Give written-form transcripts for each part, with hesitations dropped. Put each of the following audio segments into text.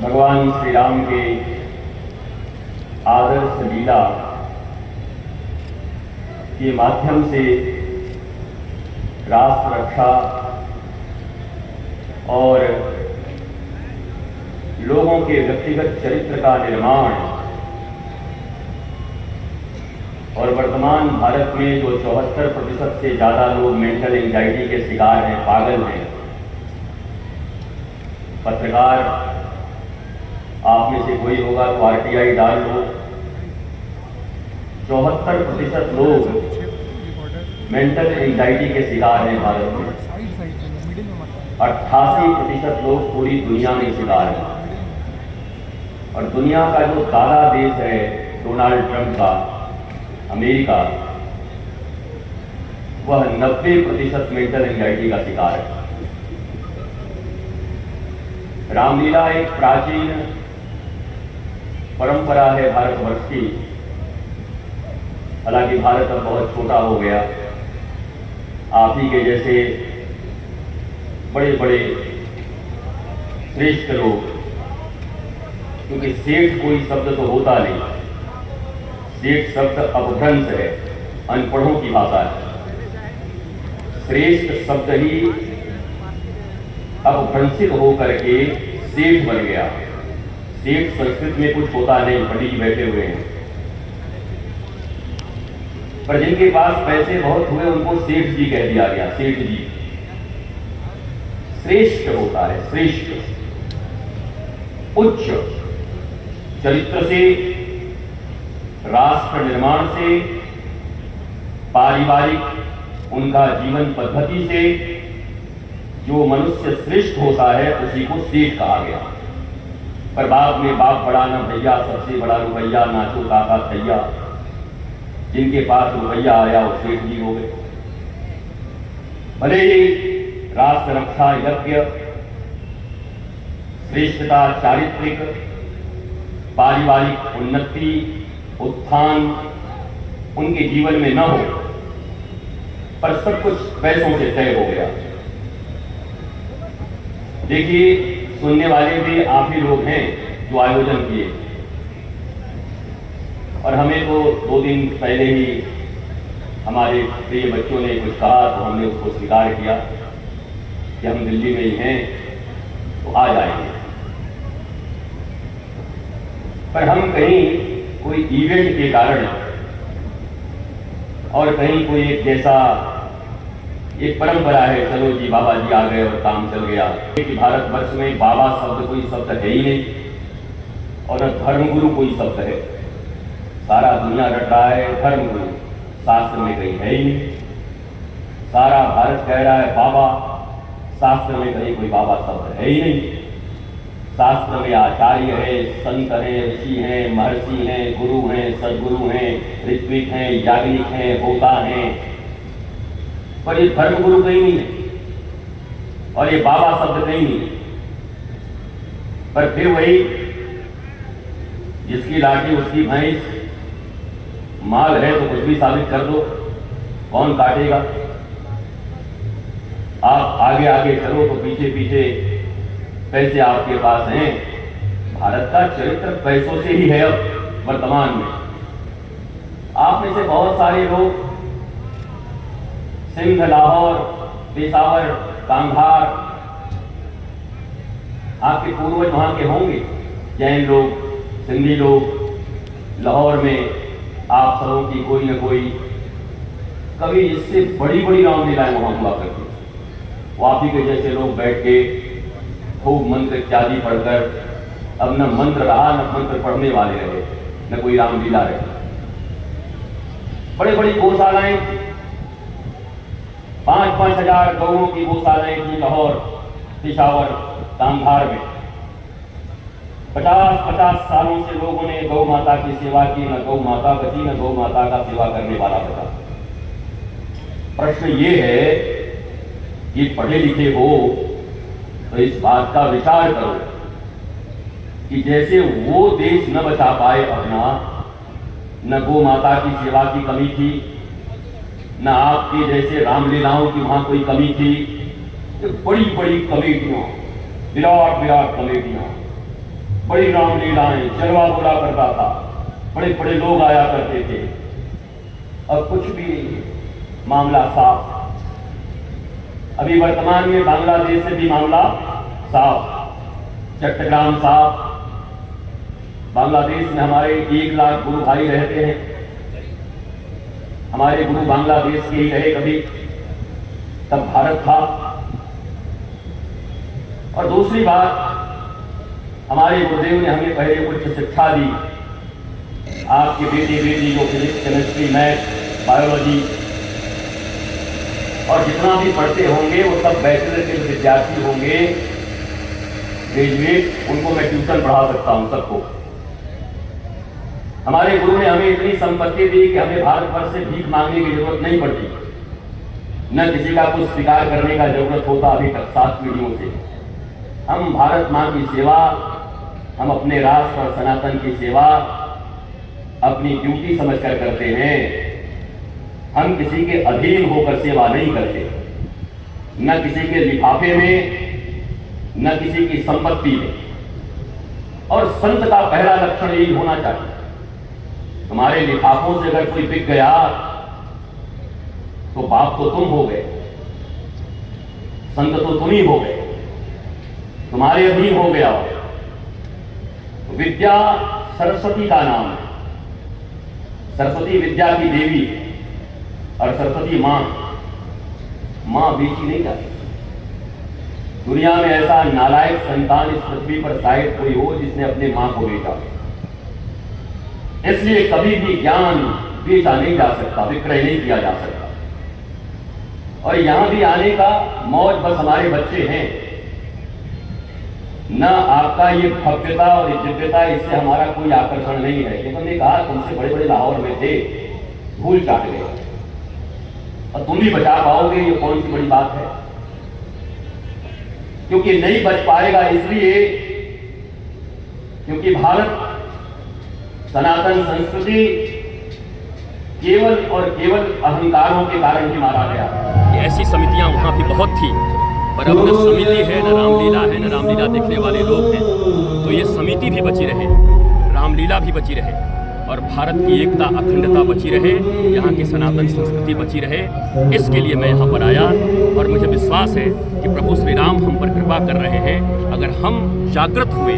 भगवान श्री राम के आदर्श लीला के माध्यम से राष्ट्र रक्षा और लोगों के व्यक्तिगत चरित्र का निर्माण और वर्तमान भारत में जो 74% से ज़्यादा लोग मेंटल एंजाइटी के शिकार हैं, पागल हैं। पत्रकार आप में से कोई होगा तो आरटीआई डाल लो। 74% लोग मेंटल एंजाइटी के शिकार हैं भारत में। 88% लोग पूरी दुनिया में शिकार हैं। और दुनिया का जो दादा देश है डोनाल्ड ट्रंप का, अमेरिका, वह 90% मेंटल एंजाइटी का शिकार है। रामलीला एक प्राचीन परंपरा है भारतवर्ष की। हालांकि भारत अब बहुत छोटा हो गया। आप ही के जैसे बड़े बड़े श्रेष्ठ लोग, क्योंकि सेठ कोई शब्द तो होता नहीं, सेठ शब्द अपभ्रंश है, अनपढ़ों की भाषा है। श्रेष्ठ शब्द ही अपभ्रंशित होकर के सेठ बन गया। सेठ संस्कृत में कुछ होता नहीं, पंडित जी बैठे हुए हैं, पर जिनके पास पैसे बहुत हुए उनको सेठ जी कह दिया गया। सेठ जी श्रेष्ठ होता है, श्रेष्ठ, उच्च चरित्र से, राष्ट्र निर्माण से, पारिवारिक उनका जीवन पद्धति से जो मनुष्य श्रेष्ठ होता है उसी को सेठ कहा गया। पर बाद में बाप बड़ा ना भैया, सबसे बड़ा रुपया, नाचो काका थैया। जिनके पास रुपया आया वो सेठ जी हो गए। भले ही राष्ट्र रक्षा यज्ञ, श्रेष्ठता, चारित्रिक, पारिवारिक उन्नति, उत्थान उनके जीवन में न हो, पर सब कुछ पैसों से तय हो गया। देखिए, सुनने वाले भी आप ही लोग हैं जो आयोजन किए, और हमें तो 2 दिन पहले ही हमारे प्रिय बच्चों ने कुछ कहा तो हमने उसको स्वीकार किया कि हम दिल्ली में ही हैं तो आ जाएंगे। पर हम कहीं कोई इवेंट के कारण और कहीं कोई एक जैसा एक परंपरा है, चलो जी बाबा जी आ गए और काम चल गया, कि भारतवर्ष में बाबा शब्द कोई शब्द है ही नहीं और धर्मगुरु कोई शब्द है। सारा दुनिया रट रहा है धर्मगुरु, शास्त्र में कहीं है ही नहीं। सारा भारत कह रहा है बाबा, शास्त्र में कहीं कोई बाबा शब्द है ही नहीं। शास्त्र में आचार्य है, संत हैं, ऋषि हैं, महर्षि हैं, गुरु हैं, सदगुरु हैं, ऋत्विक हैं, याज्ञनिक हैं, होता हैं, पर ये धर्मगुरु कहीं नहीं है और ये बाबा शब्द कहीं नहीं है। पर फिर वही, जिसकी लाठी उसकी भैंस, माल है तो कुछ भी साबित कर दो, कौन काटेगा। आप आगे आगे चलो तो पीछे पीछे पैसे आपके पास हैं। भारत का चरित्र पैसों से ही है अब वर्तमान में। आप में से बहुत सारे लोग सिंध, लाहौर, पेशावर, कांधार, आपके पूर्वज वहां के होंगे। जैन लोग, सिंधी लोग, लाहौर में आप सबों की कोई न कोई कभी इससे बड़ी बड़ी रामलीलाएं वहां हुआ करती। वो आप ही के जैसे लोग बैठ के खूब मंत्र इत्यादि पढ़कर, अब न मंत्र रहा न मंत्र पढ़ने वाले रहे, न कोई रामलीला रहे। बड़ी बड़ी गौशालाएं, 5-5 हजार गौओं की गौशालाएं थी लाहौर, पेशावर, कांधार में। 50-50 सालों से लोगों ने गौ माता की सेवा की, न गौ माता बची न गौ माता का सेवा करने वाला बचा। प्रश्न ये है कि पढ़े लिखे हो तो इस बात का विचार करो कि जैसे वो देश न बचा पाए अपना, न गौ माता की सेवा की कमी थी, न आपके जैसे रामलीलाओं की वहां कोई कमी थी। बड़ी बड़ी कमेटियां, विराट विराट कमेटियां, बड़ी रामलीलाएं, जलवा बोला करता था, बड़े बड़े लोग आया करते थे। अब कुछ भी नहीं है, मामला साफ। अभी वर्तमान में बांग्लादेश से भी मामला साफ, चट्टग्राम साफ। बांग्लादेश में हमारे 1 लाख गुरु भाई रहते हैं। हमारे गुरु बांग्लादेश के ही रहे कभी, तब भारत था। और दूसरी बात, हमारे गुरुदेव ने हमें पहले उच्च शिक्षा दी। आपके बेटे बेटी जो फिजिक्स, केमिस्ट्री, मैथ, बायोलॉजी और जितना भी पढ़ते होंगे वो सब बैचलर के विद्यार्थी होंगे, ग्रेजुएट, उनको मैं ट्यूशन पढ़ा सकता हूं सबको। हमारे गुरु ने हमें इतनी संपत्ति दी कि हमें भारतवर्ष से भीख मांगने की जरूरत नहीं पड़ती, न किसी का कुछ स्वीकार करने का जरूरत होता। अभी तक 7 पीढ़ियों से हम भारत मां की सेवा, हम अपने राष्ट्र और सनातन की सेवा अपनी ड्यूटी समझकर करते हैं। हम किसी के अधीन होकर सेवा नहीं करते, न किसी के लिफाफे में, न किसी की संपत्ति में। और संत का पहला लक्षण यही होना चाहिए। तुम्हारे लिफाफों से अगर कोई बिक गया तो बाप तो तुम हो गए, संत तो तुम ही हो गए, तुम्हारे अधीन हो गया। विद्या सरस्वती का नाम है। सरस्वती विद्या की देवी है और सरस्वती मां बेची नहीं जाती। दुनिया में ऐसा नालायक संतान इस पृथ्वी पर शायद कोई हो जिसने अपने मां को बेचा। इसलिए कभी भी ज्ञान बेचा नहीं जा सकता, विक्रय नहीं किया जा सकता। और यहां भी आने का मौज बस हमारे बच्चे हैं। न आपका ये भव्यता और दिव्यता, इससे हमारा कोई आकर्षण नहीं है। क्योंकि हमने कहा तुमसे बड़े बड़े लाहौर में थे, भूल चाट गए, और तुम भी बचा पाओगे, ये कौन सी बड़ी बात है। क्योंकि नहीं बच पाएगा इसलिए क्योंकि भारत सनातन संस्कृति केवल और केवल अहंकारों के कारण ही मारा गया। ऐसी समितियां वहां भी बहुत थी, पर अब न समिति है, न रामलीला है, न रामलीला देखने वाले लोग हैं। तो ये समिति भी बची रहे, रामलीला भी बची रहे, और भारत की एकता, अखंडता बची रहे, यहाँ की सनातन संस्कृति बची रहे। इसके लिए मैं यहाँ पर आया, और मुझे विश्वास है कि प्रभु श्री राम हम पर कृपा कर रहे हैं। अगर हम जागृत हुए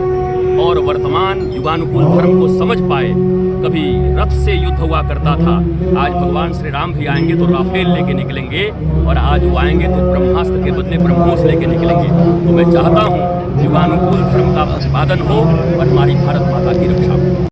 और वर्तमान युगानुकूल धर्म को समझ पाए। कभी रथ से युद्ध हुआ करता था, आज भगवान श्री राम भी आएंगे तो राफेल लेके निकलेंगे, और आज वो आएंगे तो ब्रह्मास्त्र के बदले ब्रह्मोस लेके निकलेंगे। तो मैं चाहता हूँ युगानुकूल धर्म का प्रतिपादन हो और हमारी भारत